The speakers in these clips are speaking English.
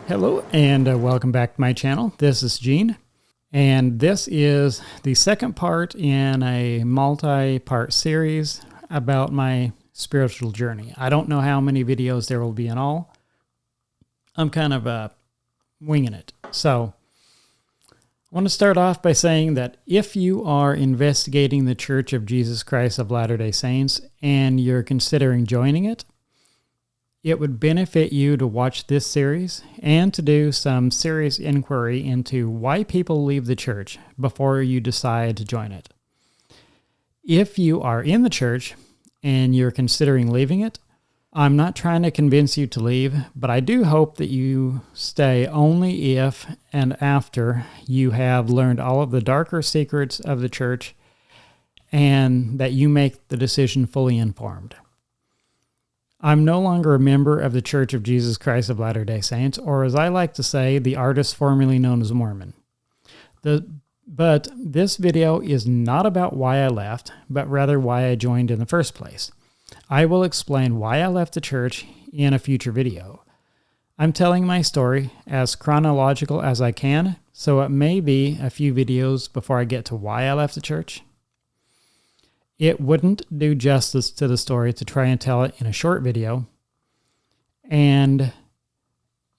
Hello and welcome back to my channel. This is Gene, and this is the second part in a multi-part series about my spiritual journey. I don't know how many videos there will be in all. I'm kind of winging it. So I want to start off by saying that if you are investigating the Church of Jesus Christ of Latter-day Saints and you're considering joining it, it would benefit you to watch this series and to do some serious inquiry into why people leave the church before you decide to join it. If you are in the church and you're considering leaving it, I'm not trying to convince you to leave, but I do hope that you stay only if and after you have learned all of the darker secrets of the church and that you make the decision fully informed. I'm no longer a member of the Church of Jesus Christ of Latter-day Saints, or as I like to say, the artist formerly known as Mormon. But this video is not about why I left, but rather why I joined in the first place. I will explain why I left the church in a future video. I'm telling my story as chronological as I can, so it may be a few videos before I get to why I left the church. It wouldn't do justice to the story to try and tell it in a short video. And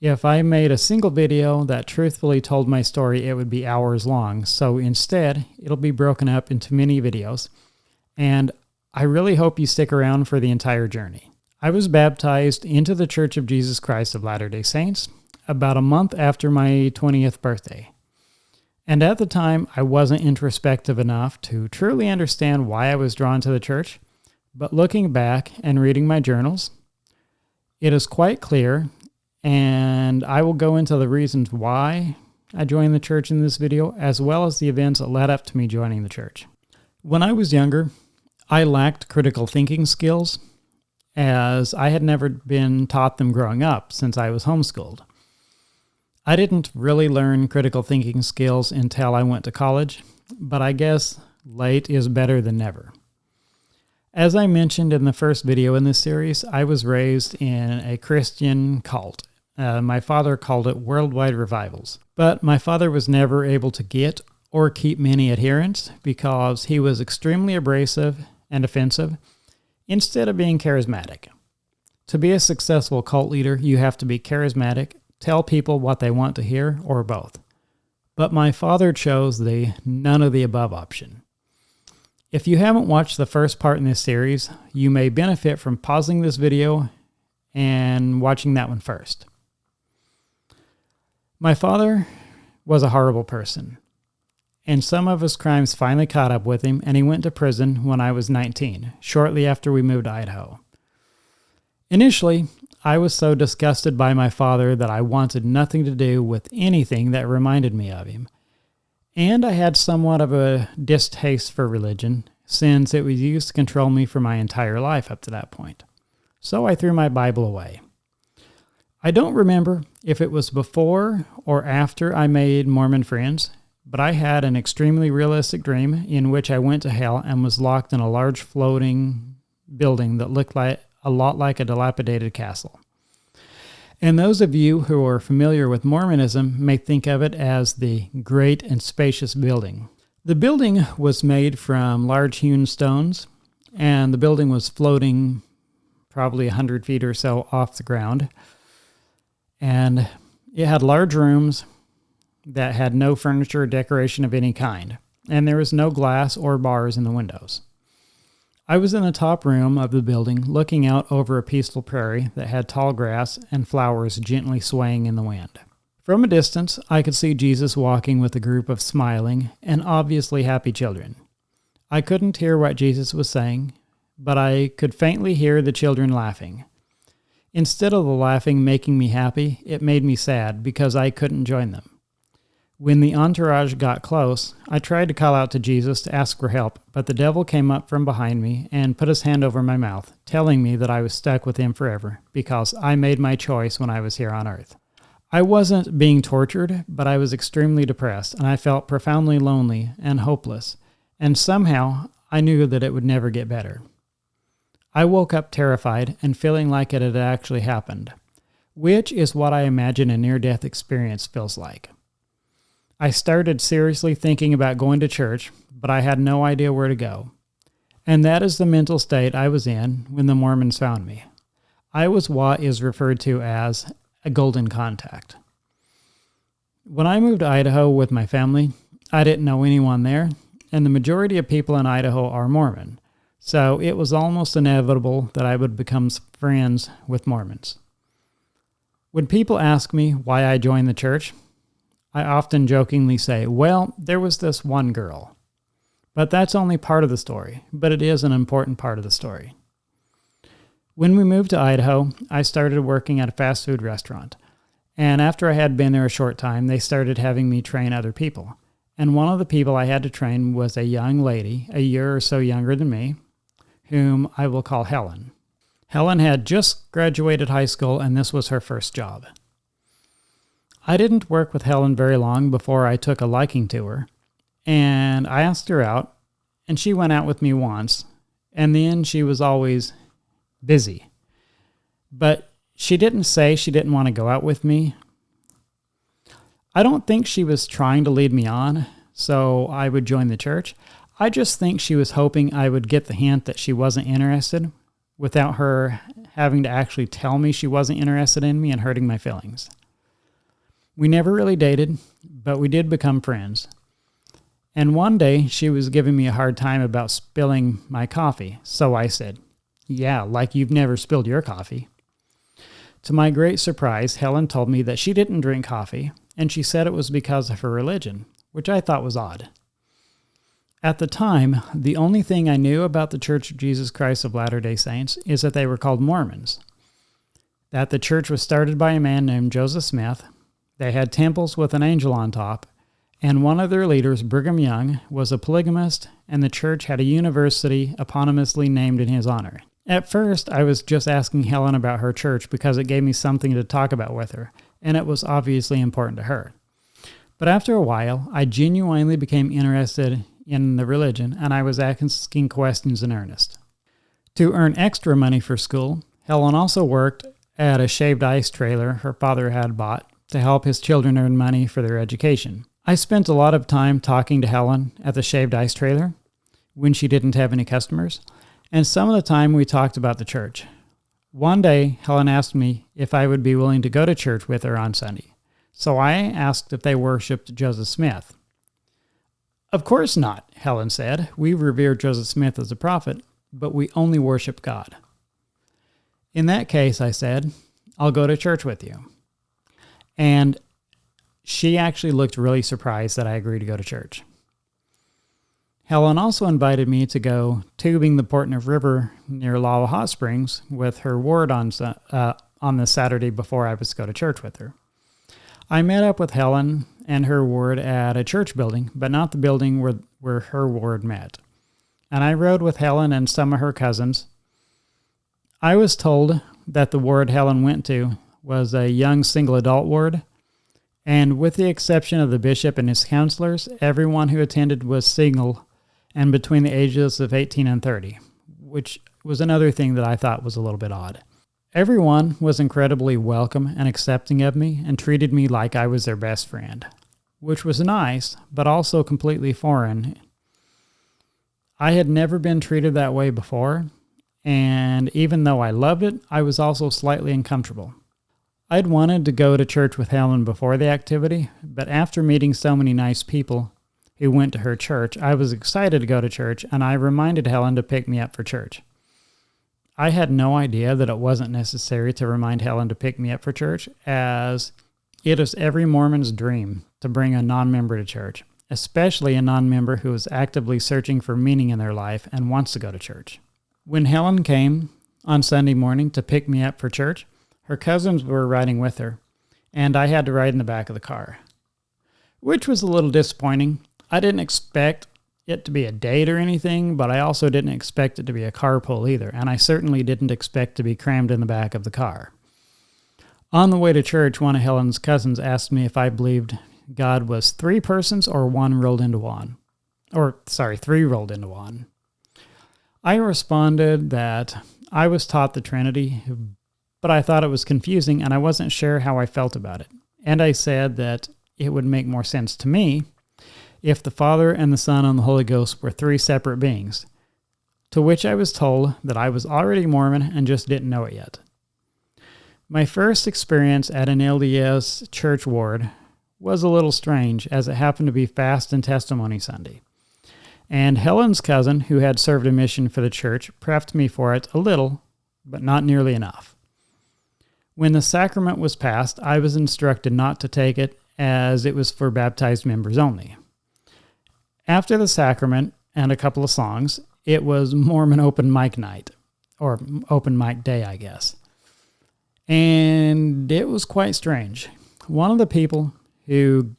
if I made a single video that truthfully told my story, it would be hours long. So instead, it'll be broken up into many videos. And I really hope you stick around for the entire journey. I was baptized into the Church of Jesus Christ of Latter-day Saints about a month after my 20th birthday. And at the time, I wasn't introspective enough to truly understand why I was drawn to the church, but looking back and reading my journals, it is quite clear, and I will go into the reasons why I joined the church in this video, as well as the events that led up to me joining the church. When I was younger, I lacked critical thinking skills, as I had never been taught them growing up since I was homeschooled. I didn't really learn critical thinking skills until I went to college, but I guess late is better than never. As I mentioned in the first video in this series, I was raised in a Christian cult. My father called it worldwide revivals, but my father was never able to get or keep many adherents because he was extremely abrasive and offensive instead of being charismatic. To be a successful cult leader, you have to be charismatic, tell people what they want to hear, or both. But my father chose the none of the above option. If you haven't watched the first part in this series, you may benefit from pausing this video and watching that one first. My father was a horrible person, and some of his crimes finally caught up with him, and he went to prison when I was 19, shortly after we moved to Idaho. Initially, I was so disgusted by my father that I wanted nothing to do with anything that reminded me of him. And I had somewhat of a distaste for religion, since it was used to control me for my entire life up to that point. So I threw my Bible away. I don't remember if it was before or after I made Mormon friends, but I had an extremely realistic dream in which I went to hell and was locked in a large floating building that looked like a lot like a dilapidated castle. And those of you who are familiar with Mormonism may think of it as the Great and Spacious Building. The building was made from large hewn stones, and the building was floating probably 100 feet or so off the ground. And it had large rooms that had no furniture or decoration of any kind, and there was no glass or bars in the windows. I was in the top room of the building looking out over a peaceful prairie that had tall grass and flowers gently swaying in the wind. From a distance, I could see Jesus walking with a group of smiling and obviously happy children. I couldn't hear what Jesus was saying, but I could faintly hear the children laughing. Instead of the laughing making me happy, it made me sad because I couldn't join them. When the entourage got close, I tried to call out to Jesus to ask for help, but the devil came up from behind me and put his hand over my mouth, telling me that I was stuck with him forever because I made my choice when I was here on earth. I wasn't being tortured, but I was extremely depressed, and I felt profoundly lonely and hopeless, and somehow I knew that it would never get better. I woke up terrified and feeling like it had actually happened. which is what I imagine a near-death experience feels like. I started seriously thinking about going to church, but I had no idea where to go. And that is the mental state I was in when the Mormons found me. I was what is referred to as a golden contact. When I moved to Idaho with my family, I didn't know anyone there, and the majority of people in Idaho are Mormon, so it was almost inevitable that I would become friends with Mormons. When people ask me why I joined the church, I often jokingly say, well, there was this one girl. But that's only part of the story, but it is an important part of the story. When we moved to Idaho, I started working at a fast food restaurant. And after I had been there a short time, they started having me train other people. And one of the people I had to train was a young lady, a year or so younger than me, whom I will call Helen. Helen had just graduated high school, and this was her first job. I didn't work with Helen very long before I took a liking to her. And I asked her out, and she went out with me once, and then she was always busy. But she didn't say she didn't want to go out with me. I don't think she was trying to lead me on, so I would join the church. I just think she was hoping I would get the hint that she wasn't interested without her having to actually tell me she wasn't interested in me and hurting my feelings. We never really dated, but we did become friends. And one day, she was giving me a hard time about spilling my coffee, so I said, yeah, like you've never spilled your coffee. To my great surprise, Helen told me that she didn't drink coffee, and she said it was because of her religion, which I thought was odd. At the time, the only thing I knew about the Church of Jesus Christ of Latter-day Saints is that they were called Mormons, that the church was started by a man named Joseph Smith, they had temples with an angel on top, and one of their leaders, Brigham Young, was a polygamist, and the church had a university eponymously named in his honor. At first, I was just asking Helen about her church because it gave me something to talk about with her, and it was obviously important to her. But after a while, I genuinely became interested in the religion, and I was asking questions in earnest. To earn extra money for school, Helen also worked at a shaved ice trailer her father had bought to help his children earn money for their education. I spent a lot of time talking to Helen at the shaved ice trailer when she didn't have any customers, and some of the time we talked about the church. One day, Helen asked me if I would be willing to go to church with her on Sunday, so I asked if they worshipped Joseph Smith. Of course not, Helen said. We revere Joseph Smith as a prophet, but we only worship God. In that case, I said, I'll go to church with you. And she actually looked really surprised that I agreed to go to church. Helen also invited me to go tubing the Portneuf River near Lava Hot Springs with her ward on the Saturday before I was to go to church with her. I met up with Helen and her ward at a church building, but not the building where her ward met. And I rode with Helen and some of her cousins. I was told that the ward Helen went to was a young single adult ward, and with the exception of the bishop and his counselors, everyone who attended was single and between the ages of 18 and 30, which was another thing that I thought was a little bit odd. Everyone was incredibly welcome and accepting of me and treated me like I was their best friend, which was nice, but also completely foreign. I had never been treated that way before, and even though I loved it, I was also slightly uncomfortable. I'd wanted to go to church with Helen before the activity, but after meeting so many nice people who went to her church, I was excited to go to church, and I reminded Helen to pick me up for church. I had no idea that it wasn't necessary to remind Helen to pick me up for church, as it is every Mormon's dream to bring a non-member to church, especially a non-member who is actively searching for meaning in their life and wants to go to church. When Helen came on Sunday morning to pick me up for church, her cousins were riding with her, and I had to ride in the back of the car, which was a little disappointing. I didn't expect it to be a date or anything, but I also didn't expect it to be a carpool either, and I certainly didn't expect to be crammed in the back of the car. On the way to church, one of Helen's cousins asked me if I believed God was three persons or one rolled into one. Three rolled into one. I responded that I was taught the Trinity, but I thought it was confusing and I wasn't sure how I felt about it. And I said that it would make more sense to me if the Father and the Son and the Holy Ghost were three separate beings, to which I was told that I was already Mormon and just didn't know it yet. My first experience at an LDS church ward was a little strange, as it happened to be Fast and Testimony Sunday. And Helen's cousin, who had served a mission for the church, prepped me for it a little, but not nearly enough. When the sacrament was passed, I was instructed not to take it, as it was for baptized members only. After the sacrament and a couple of songs, it was Mormon open mic night, or open mic day, I guess. And it was quite strange. One of the people who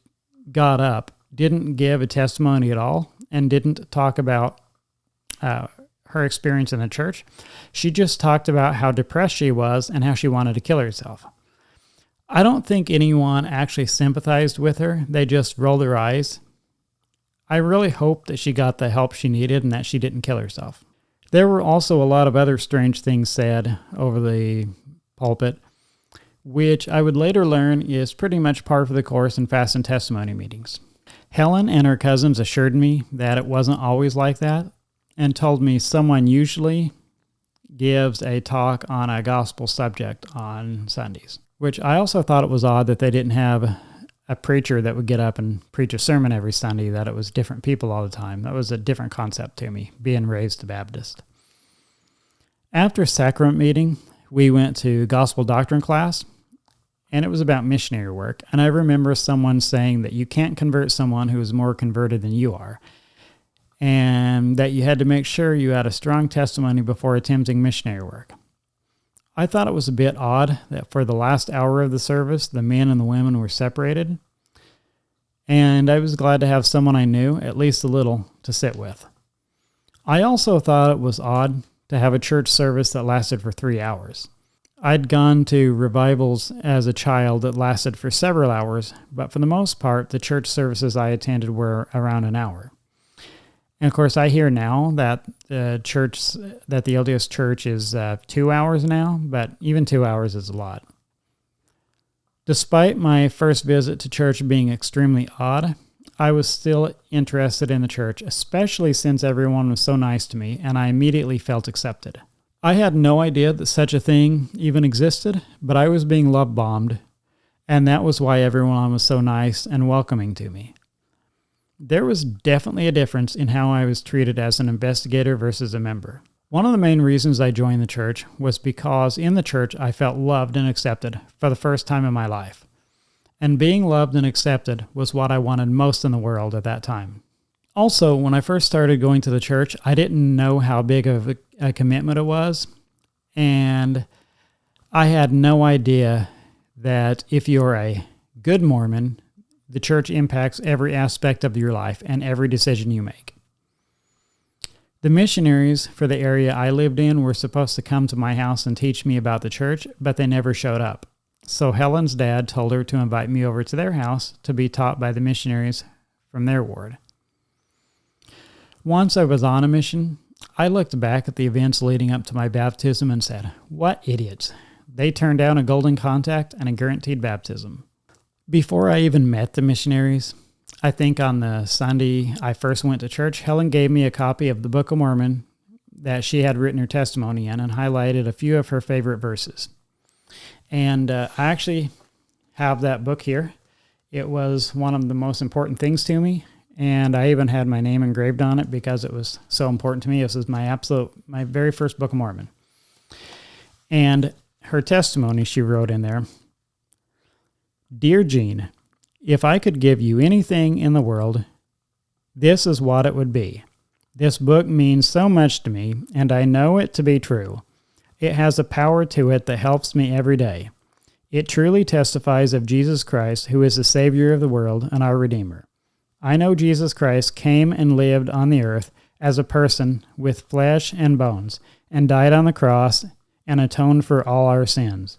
got up didn't give a testimony at all and didn't talk about her experience in the church. She just talked about how depressed she was and how she wanted to kill herself. I don't think anyone actually sympathized with her. They just rolled their eyes. I really hope that she got the help she needed and that she didn't kill herself. There were also a lot of other strange things said over the pulpit, which I would later learn is pretty much par for the course in fast and testimony meetings. Helen and her cousins assured me that it wasn't always like that and told me someone usually gives a talk on a gospel subject on Sundays, which I also thought it was odd that they didn't have a preacher that would get up and preach a sermon every Sunday, that it was different people all the time. That was a different concept to me, being raised a Baptist. After sacrament meeting, we went to gospel doctrine class, and it was about missionary work. And I remember someone saying that you can't convert someone who is more converted than you are, and that you had to make sure you had a strong testimony before attempting missionary work. I thought it was a bit odd that for the last hour of the service, the men and the women were separated, and I was glad to have someone I knew, at least a little, to sit with. I also thought it was odd to have a church service that lasted for 3 hours. I'd gone to revivals as a child that lasted for several hours, but for the most part, the church services I attended were around an hour. And of course, I hear now that the LDS Church is 2 hours now, but even 2 hours is a lot. Despite my first visit to church being extremely odd, I was still interested in the church, especially since everyone was so nice to me, and I immediately felt accepted. I had no idea that such a thing even existed, but I was being love-bombed, and that was why everyone was so nice and welcoming to me. There was definitely a difference in how I was treated as an investigator versus a member. One of the main reasons I joined the church was because in the church I felt loved and accepted for the first time in my life. And being loved and accepted was what I wanted most in the world at that time. Also, when I first started going to the church, I didn't know how big of a commitment it was. And I had no idea that if you're a good Mormon, the church impacts every aspect of your life and every decision you make. The missionaries for the area I lived in were supposed to come to my house and teach me about the church, but they never showed up. So Helen's dad told her to invite me over to their house to be taught by the missionaries from their ward. Once I was on a mission, I looked back at the events leading up to my baptism and said, "What idiots. They turned down a golden contact and a guaranteed baptism." Before I even met the missionaries, I think on the Sunday I first went to church, Helen gave me a copy of the Book of Mormon that she had written her testimony in and highlighted a few of her favorite verses. And I actually have that book here. It was one of the most important things to me, and I even had my name engraved on it because it was so important to me. This is my very first Book of Mormon. And her testimony she wrote in there, "Dear Gene, if I could give you anything in the world, this is what it would be. This book means so much to me, and I know it to be true. It has a power to it that helps me every day. It truly testifies of Jesus Christ, who is the Savior of the world and our Redeemer. I know Jesus Christ came and lived on the earth as a person with flesh and bones, and died on the cross and atoned for all our sins.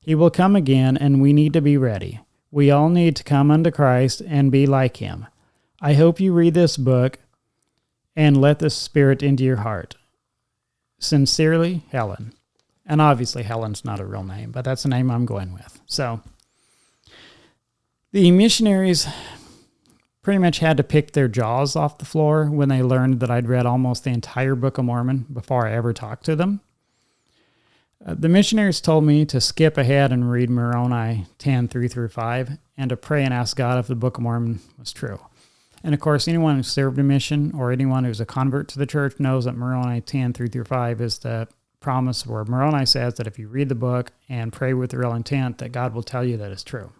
He will come again, and we need to be ready. We all need to come unto Christ and be like him. I hope you read this book and let the Spirit into your heart. Sincerely, Helen." And obviously Helen's not a real name, but that's the name I'm going with. So the missionaries pretty much had to pick their jaws off the floor when they learned that I'd read almost the entire Book of Mormon before I ever talked to them. The missionaries told me to skip ahead and read Moroni 10, 3 through 5, and to pray and ask God if the Book of Mormon was true. And of course, anyone who served a mission or anyone who's a convert to the church knows that Moroni 10, 3 through 5 is the promise where Moroni says that if you read the book and pray with real intent, that God will tell you that it's true.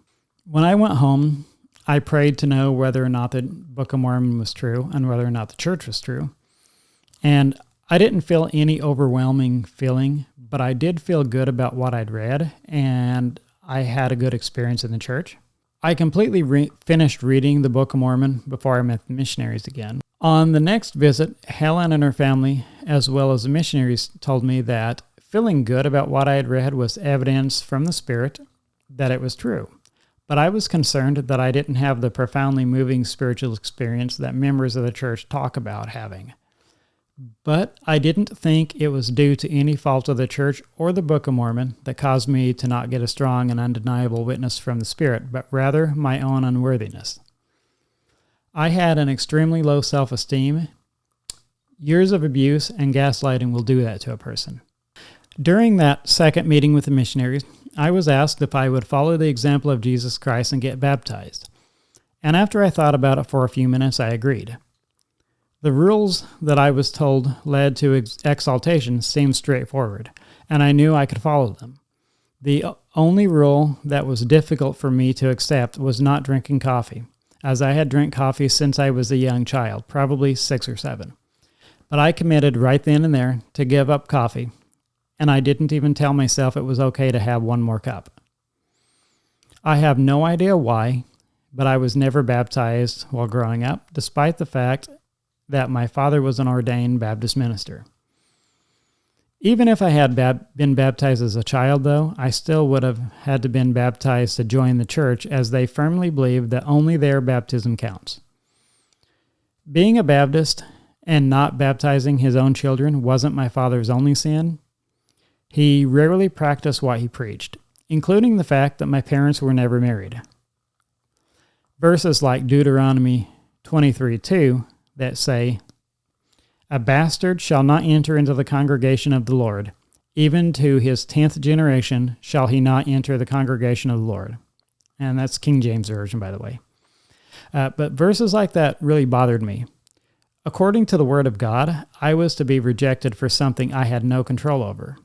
When I went home, I prayed to know whether or not the Book of Mormon was true and whether or not the church was true. And I didn't feel any overwhelming feeling, but I did feel good about what I'd read, and I had a good experience in the church. I completely finished reading the Book of Mormon before I met the missionaries again. On the next visit, Helen and her family, as well as the missionaries, told me that feeling good about what I had read was evidence from the Spirit that it was true. But I was concerned that I didn't have the profoundly moving spiritual experience that members of the church talk about having. But I didn't think it was due to any fault of the church or the Book of Mormon that caused me to not get a strong and undeniable witness from the Spirit, but rather my own unworthiness. I had an extremely low self-esteem. Years of abuse and gaslighting will do that to a person. During that second meeting with the missionaries, I was asked if I would follow the example of Jesus Christ and get baptized. And after I thought about it for a few minutes, I agreed. The rules that I was told led to exaltation seemed straightforward, and I knew I could follow them. The only rule that was difficult for me to accept was not drinking coffee, as I had drank coffee since I was a young child, probably 6 or 7. But I committed right then and there to give up coffee, and I didn't even tell myself it was okay to have one more cup. I have no idea why, but I was never baptized while growing up, despite the fact that my father was an ordained Baptist minister. Even if I had been baptized as a child, though, I still would have had to been baptized to join the church, as they firmly believed that only their baptism counts. Being a Baptist and not baptizing his own children wasn't my father's only sin. He rarely practiced what he preached, including the fact that my parents were never married. Verses like Deuteronomy 23:2 that say, "A bastard shall not enter into the congregation of the Lord. Even to his 10th generation shall he not enter the congregation of the Lord." And that's King James Version, by the way. But verses like that really bothered me. According to the Word of God, I was to be rejected for something I had no control over.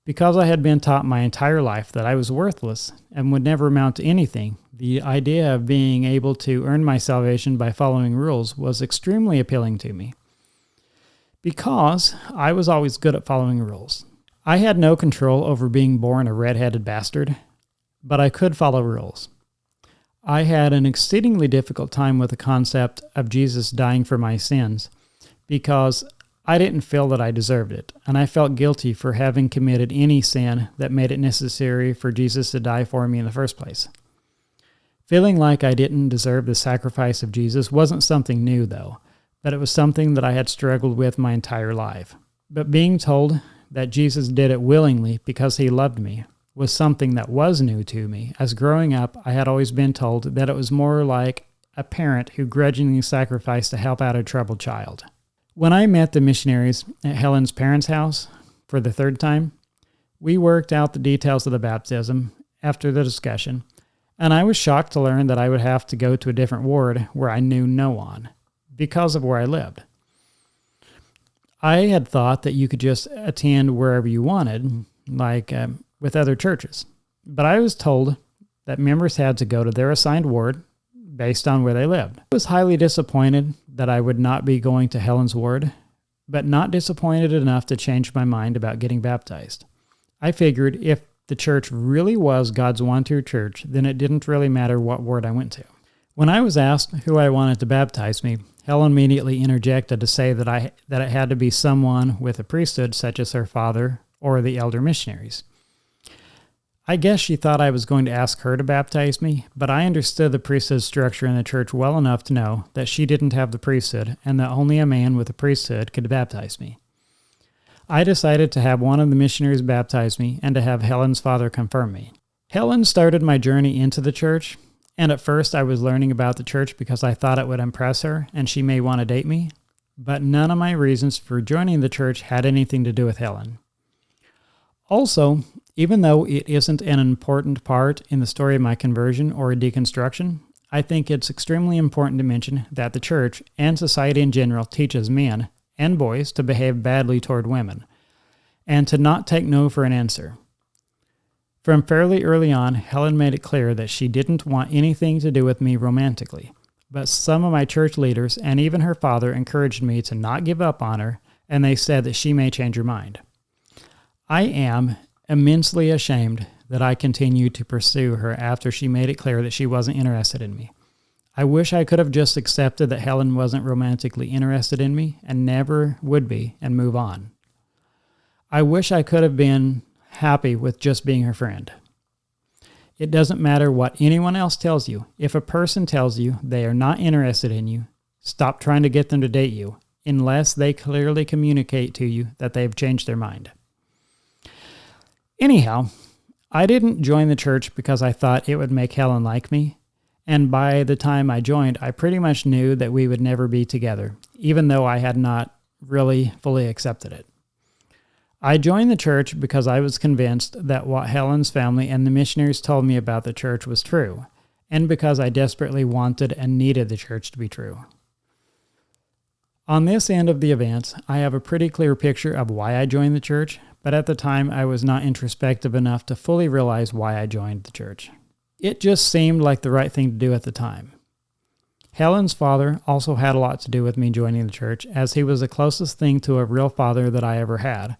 Because I had been taught my entire life that I was worthless and would never amount to anything, the idea of being able to earn my salvation by following rules was extremely appealing to me. Because I was always good at following rules. I had no control over being born a red-headed bastard, but I could follow rules. I had an exceedingly difficult time with the concept of Jesus dying for my sins because I didn't feel that I deserved it, and I felt guilty for having committed any sin that made it necessary for Jesus to die for me in the first place. Feeling like I didn't deserve the sacrifice of Jesus wasn't something new, though, but it was something that I had struggled with my entire life. But being told that Jesus did it willingly because he loved me was something that was new to me, as growing up I had always been told that it was more like a parent who grudgingly sacrificed to help out a troubled child. When I met the missionaries at Helen's parents' house for the third time, we worked out the details of the baptism after the discussion, and I was shocked to learn that I would have to go to a different ward where I knew no one because of where I lived. I had thought that you could just attend wherever you wanted, like with other churches, but I was told that members had to go to their assigned ward based on where they lived. I was highly disappointed that I would not be going to Helen's ward, but not disappointed enough to change my mind about getting baptized. I figured if the church really was God's one-true church, then it didn't really matter what ward I went to. When I was asked who I wanted to baptize me, Helen immediately interjected to say that it had to be someone with a priesthood such as her father or the elder missionaries. I guess she thought I was going to ask her to baptize me, but I understood the priesthood structure in the church well enough to know that she didn't have the priesthood and that only a man with a priesthood could baptize me. I decided to have one of the missionaries baptize me and to have Helen's father confirm me. Helen started my journey into the church, and at first I was learning about the church because I thought it would impress her and she may want to date me, but none of my reasons for joining the church had anything to do with Helen. Also, even though it isn't an important part in the story of my conversion or deconstruction, I think it's extremely important to mention that the church and society in general teaches men and boys to behave badly toward women, and to not take no for an answer. From fairly early on, Helen made it clear that she didn't want anything to do with me romantically, but some of my church leaders and even her father encouraged me to not give up on her, and they said that she may change her mind. I am immensely ashamed that I continued to pursue her after she made it clear that she wasn't interested in me. I wish I could have just accepted that Helen wasn't romantically interested in me and never would be and move on. I wish I could have been happy with just being her friend. It doesn't matter what anyone else tells you. If a person tells you they are not interested in you, stop trying to get them to date you unless they clearly communicate to you that they've changed their mind. Anyhow, I didn't join the church because I thought it would make Helen like me, and by the time I joined, I pretty much knew that we would never be together, even though I had not really fully accepted it. I joined the church because I was convinced that what Helen's family and the missionaries told me about the church was true, and because I desperately wanted and needed the church to be true. On this end of the events, I have a pretty clear picture of why I joined the church, but at the time I was not introspective enough to fully realize why I joined the church. It just seemed like the right thing to do at the time. Helen's father also had a lot to do with me joining the church, as he was the closest thing to a real father that I ever had,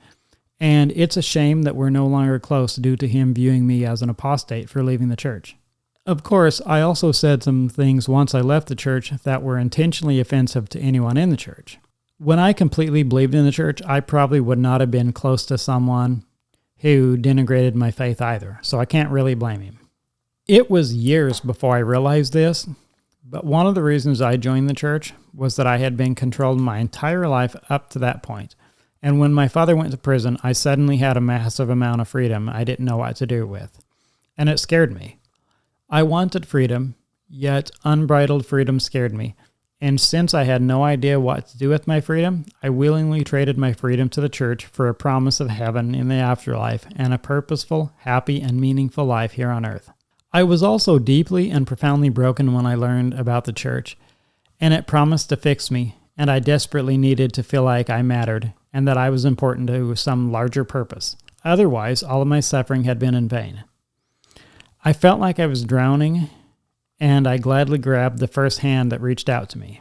and it's a shame that we're no longer close due to him viewing me as an apostate for leaving the church. Of course, I also said some things once I left the church that were intentionally offensive to anyone in the church. When I completely believed in the church, I probably would not have been close to someone who denigrated my faith either, so I can't really blame him. It was years before I realized this, but one of the reasons I joined the church was that I had been controlled my entire life up to that point, and when my father went to prison, I suddenly had a massive amount of freedom I didn't know what to do with, and it scared me. I wanted freedom, yet unbridled freedom scared me, and since I had no idea what to do with my freedom, I willingly traded my freedom to the church for a promise of heaven in the afterlife and a purposeful, happy, and meaningful life here on earth. I was also deeply and profoundly broken when I learned about the church, and it promised to fix me, and I desperately needed to feel like I mattered and that I was important to some larger purpose. Otherwise, all of my suffering had been in vain. I felt like I was drowning, and I gladly grabbed the first hand that reached out to me.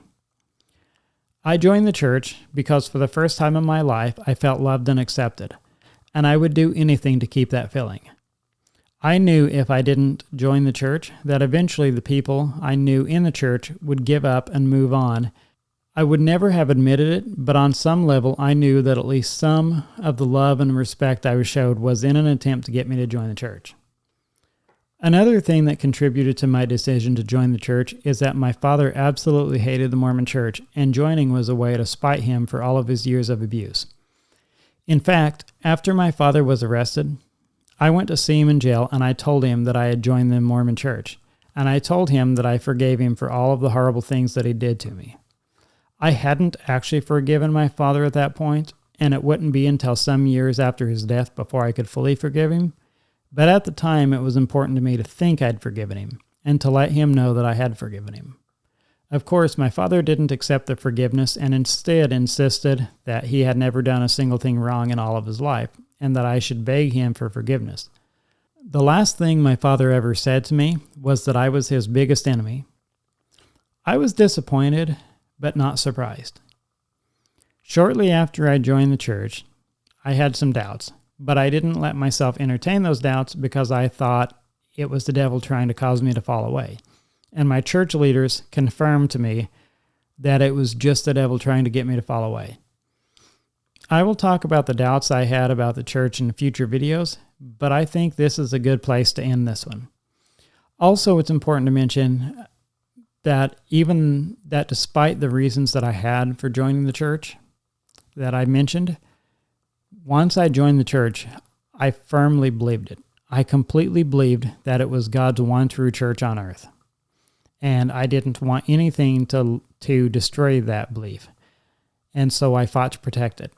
I joined the church because for the first time in my life, I felt loved and accepted, and I would do anything to keep that feeling. I knew if I didn't join the church, that eventually the people I knew in the church would give up and move on. I would never have admitted it, but on some level I knew that at least some of the love and respect I was showed was in an attempt to get me to join the church. Another thing that contributed to my decision to join the church is that my father absolutely hated the Mormon church, and joining was a way to spite him for all of his years of abuse. In fact, after my father was arrested, I went to see him in jail and I told him that I had joined the Mormon church, and I told him that I forgave him for all of the horrible things that he did to me. I hadn't actually forgiven my father at that point, and it wouldn't be until some years after his death before I could fully forgive him. But at the time, it was important to me to think I'd forgiven him and to let him know that I had forgiven him. Of course, my father didn't accept the forgiveness and instead insisted that he had never done a single thing wrong in all of his life and that I should beg him for forgiveness. The last thing my father ever said to me was that I was his biggest enemy. I was disappointed, but not surprised. Shortly after I joined the church, I had some doubts. But I didn't let myself entertain those doubts because I thought it was the devil trying to cause me to fall away. And my church leaders confirmed to me that it was just the devil trying to get me to fall away. I will talk about the doubts I had about the church in future videos, but I think this is a good place to end this one. Also, it's important to mention that despite the reasons that I had for joining the church that I mentioned, once I joined the church, I firmly believed it. I completely believed that it was God's one true church on earth. And I didn't want anything to destroy that belief. And so I fought to protect it.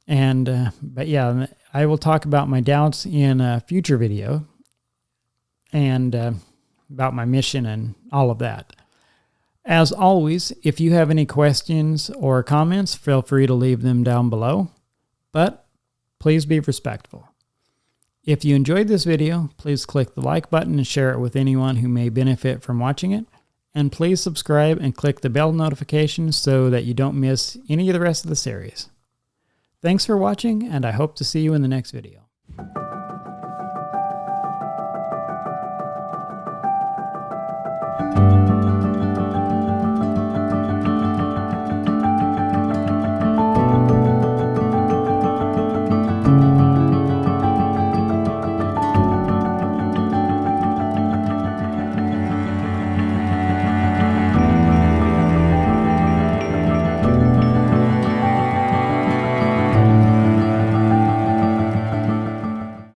But yeah, I will talk about my doubts in a future video and about my mission and all of that. As always, if you have any questions or comments, feel free to leave them down below, but please be respectful. If you enjoyed this video, please click the like button and share it with anyone who may benefit from watching it. And please subscribe and click the bell notification so that you don't miss any of the rest of the series. Thanks for watching, and I hope to see you in the next video.